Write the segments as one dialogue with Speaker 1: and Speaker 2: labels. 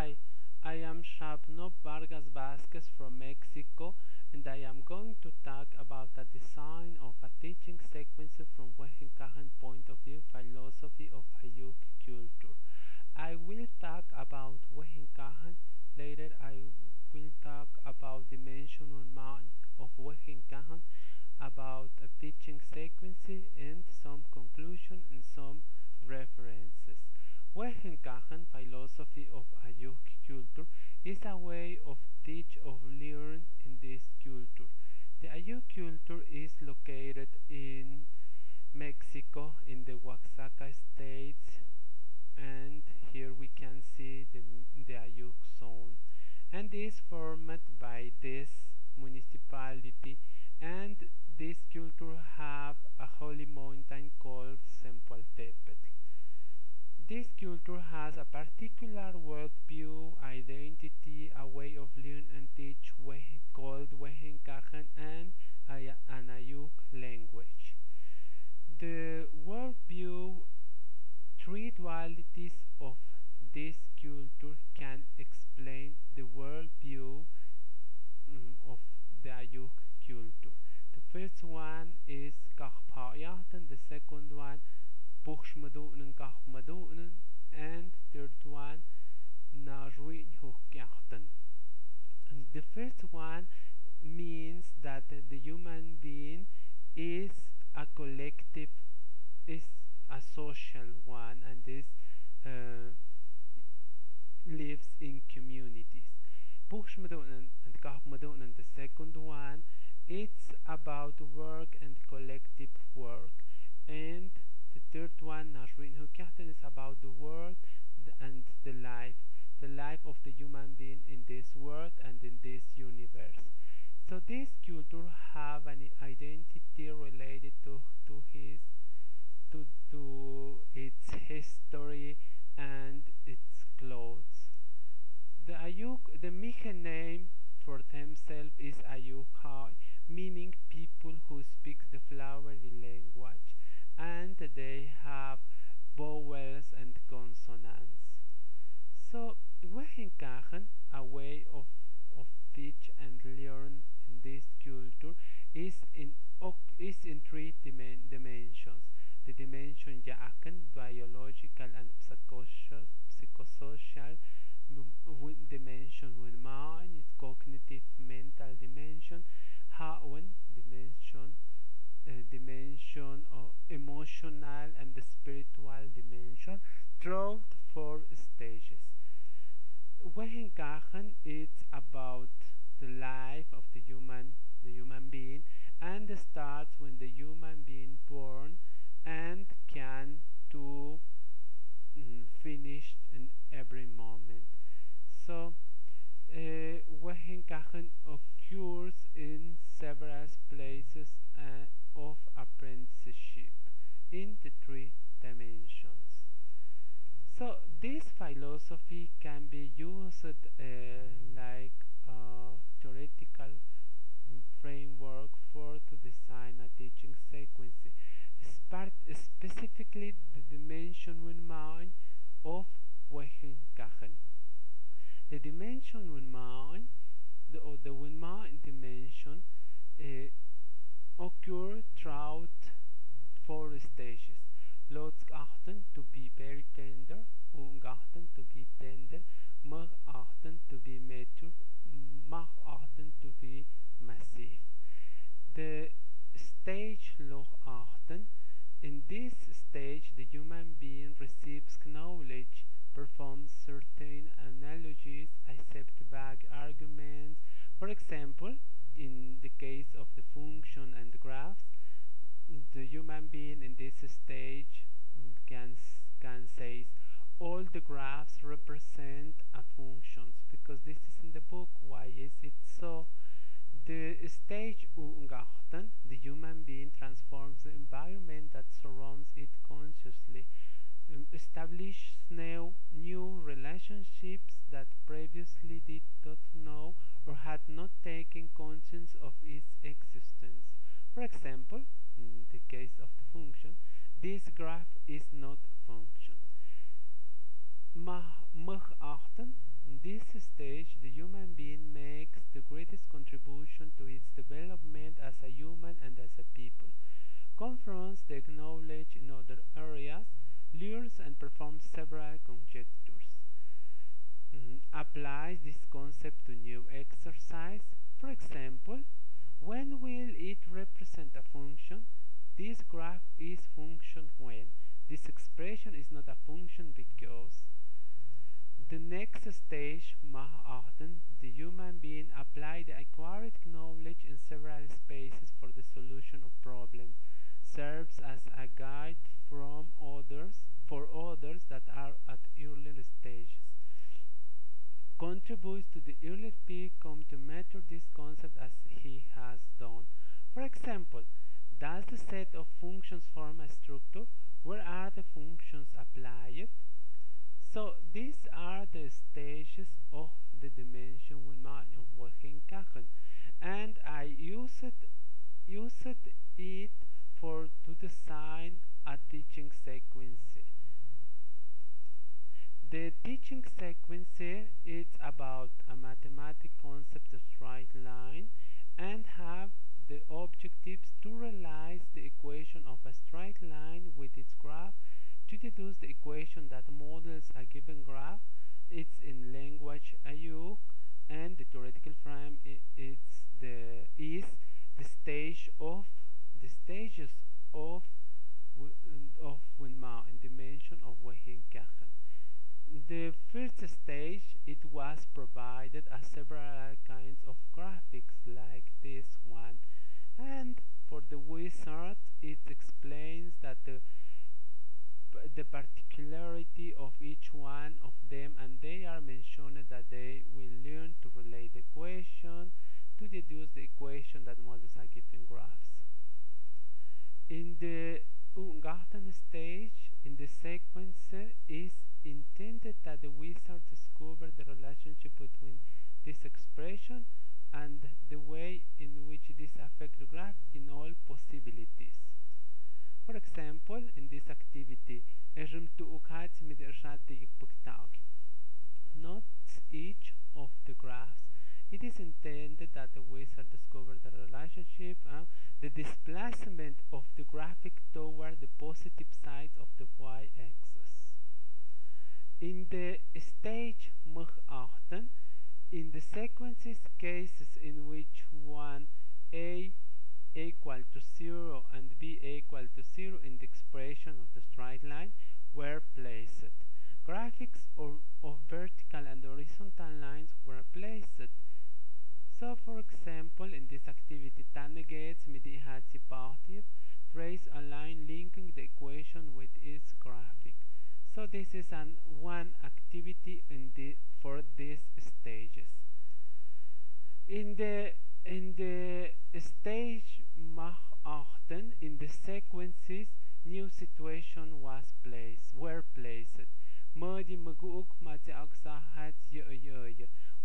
Speaker 1: Hi, I am Shabno Vargas Vasquez from Mexico, and I am going to talk about the design of a teaching sequence from Wejën Kajën point of view philosophy of Ayuujk culture. I will talk about Wejën Kajën. Later I will talk about dimensional mind of Wejën Kajën, about a teaching sequence and some conclusion and some references. Wejën Kajën philosophy of Ayuujk culture is a way of teach of learn in this culture. The Ayuujk culture is located in Mexico in the Oaxaca states, and here we can see the Ayuujk zone, and is formed by this municipality, and this culture have a holy mountain called Zempoaltepetl. This culture has a particular worldview, identity, a way of learn and teach called Wejën Kajën, and an Ayuujk language. The worldview, three dualities of this culture can explain the worldview of the Ayuujk culture. The first one is Kahpayatan, the second one Pushmadunen Kahmadunen, and third one Najwin Hukyachten. And the first one means that the human being is a collective, is a social one, and is lives in communities. Pushmadunen and Kahmadunen, the second one, it's about work and collective work, and the third one, Najrin Hukyachten, is about the world and the life of the human being in this world and in this universe. So this culture have an identity related to its history and its clothes. The Ayuujk, the Miche name for themselves is Ayuujk, meaning people who speak the flowery language, and they have vowels and consonants. So Wejën Kajën, a way of teach and learn in this culture, is in three dimensions. The dimension Yaken, biological and psychosocial dimension with mind, is cognitive mental dimension, Hawen dimension of emotional and the spiritual dimension, through four stages. Wejën Kajën is about the life of the human being, and starts when the human being born and can to finish in every moment. So Wejën Kajën occurs in several places of apprenticeship in the three dimensions. So this philosophy can be used like a theoretical framework for to design a teaching sequence, specifically the dimension with mind of Wejën Kajën. The dimension with mind, the with mind dimension, occur throughout four stages. Loodsachten, to be very tender, Ungachten, to be tender, Magachten, to be mature, Magachten, to be massive. The stage Logachten, in this stage the human being receives knowledge, performs certain analogies, accepts vague arguments. For example, in the case of the function and the graphs, the human being in this stage can say all the graphs represent a functions, because this is in the book. Why is it so? The stage Ungachten, the human being transforms the environment that surrounds it consciously, establishes new relationships that previously did not know or had not taken conscience of its existence. For example, in the case of the function, this graph is not a function. Often, in this stage, the human being makes the greatest contribution to its development as a human and as a people, confronts the knowledge in other areas, learns and performs several conjectures, applies this concept to new exercise. For example, when will it represent a function? This graph is function when. This expression is not a function because. The next stage, often, the human being apply the acquired knowledge in several spaces for the solution of problems, serves as a guide for others that are at earlier stages, contributes to the earlier peak come to matter this concept as he has done. For example, does the set of functions form a structure? Where are the functions applied? So these are the stages of the dimension of Wejën Kajën, and I used it for to design a teaching sequence. The teaching sequence is about a mathematical concept of straight line and have the objectives to realize the equation of a straight line with its graph, to deduce the equation that models a given graph. It's in language Ayuujk, and the theoretical frame is the stages of Wenma in dimension of Wejën Kajën. The first stage, it was provided as several kinds of graphics like this one, and for the wizard it explains that the particularity of each one of them, and they are mentioned that they will learn to relate the equation, to deduce the equation that models are given graphs. In the Garten stage, in the sequence, is intended that the wizard discover the relationship between this expression and the way in which this affects the graph in all possibilities. For example, in this activity, notes each of the graphs. It is intended that the wizard discover the relationship, the displacement of the graphic toward the positive sides of the y-axis. In the stage Mach-8, in the sequences cases in which one a equal to 0 and b equal to 0 in the expression of the straight line were placed. Graphics of vertical and horizontal lines were placed. So, for example, in this activity, Tannegates Midi-Hatzi-Partiv trace a line linking the equation with its graphic. So this is one activity for these stages. In the stage Mach-8, in the sequences, new situation were placed.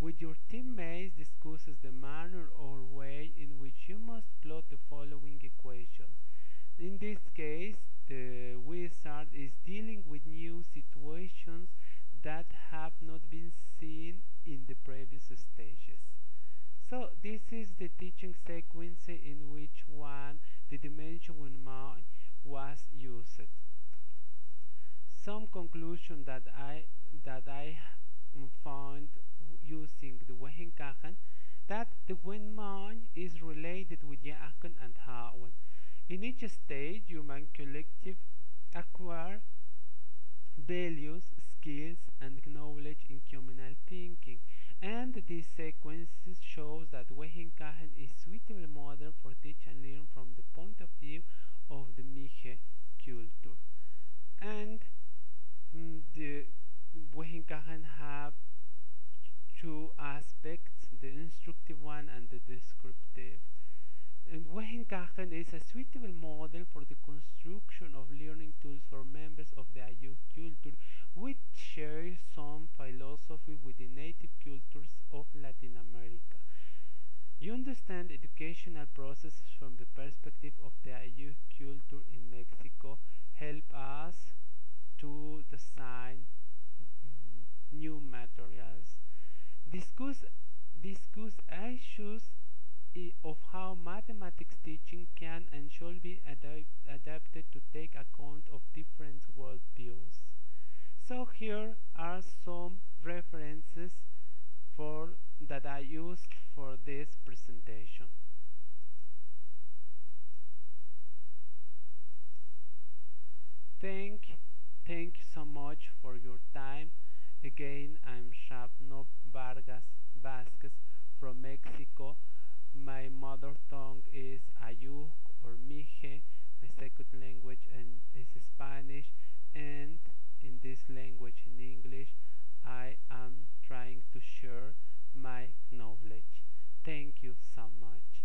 Speaker 1: With your teammates, discusses the manner or way in which you must plot the following equations. In this case, the wizard is dealing with new situations that have not been seen in the previous stages. So this is the teaching sequence in which the dimension was used. Some conclusion that I found using the Wejën Kajën, that the Wenman is related with Yaken and Hawen. In each stage, human collective acquire values, skills, and knowledge in communal thinking, and this sequence shows that Wejën Kajën is suitable model for teach and learn from the point of view of the Miche culture. And the Wejën Kajën have two aspects, the instructive one and the descriptive. And Wejën Kajën is a suitable model for the construction of learning tools for members of the Ayuujk culture, which shares some philosophy with the native cultures of Latin America. You understand educational processes from the perspective of the Ayuujk culture in Mexico help us to design new materials. Discuss, discuss issues of how mathematics teaching can and should be adapted to take account of different worldviews. So here are some references that I used for this presentation. Thank, thank you so much for your time. Again, I'm Shabno Vargas Vasquez from Mexico. My mother tongue is Ayuujk or Mije. My second language is Spanish, and in this language, in English, I am trying to share my knowledge. Thank you so much.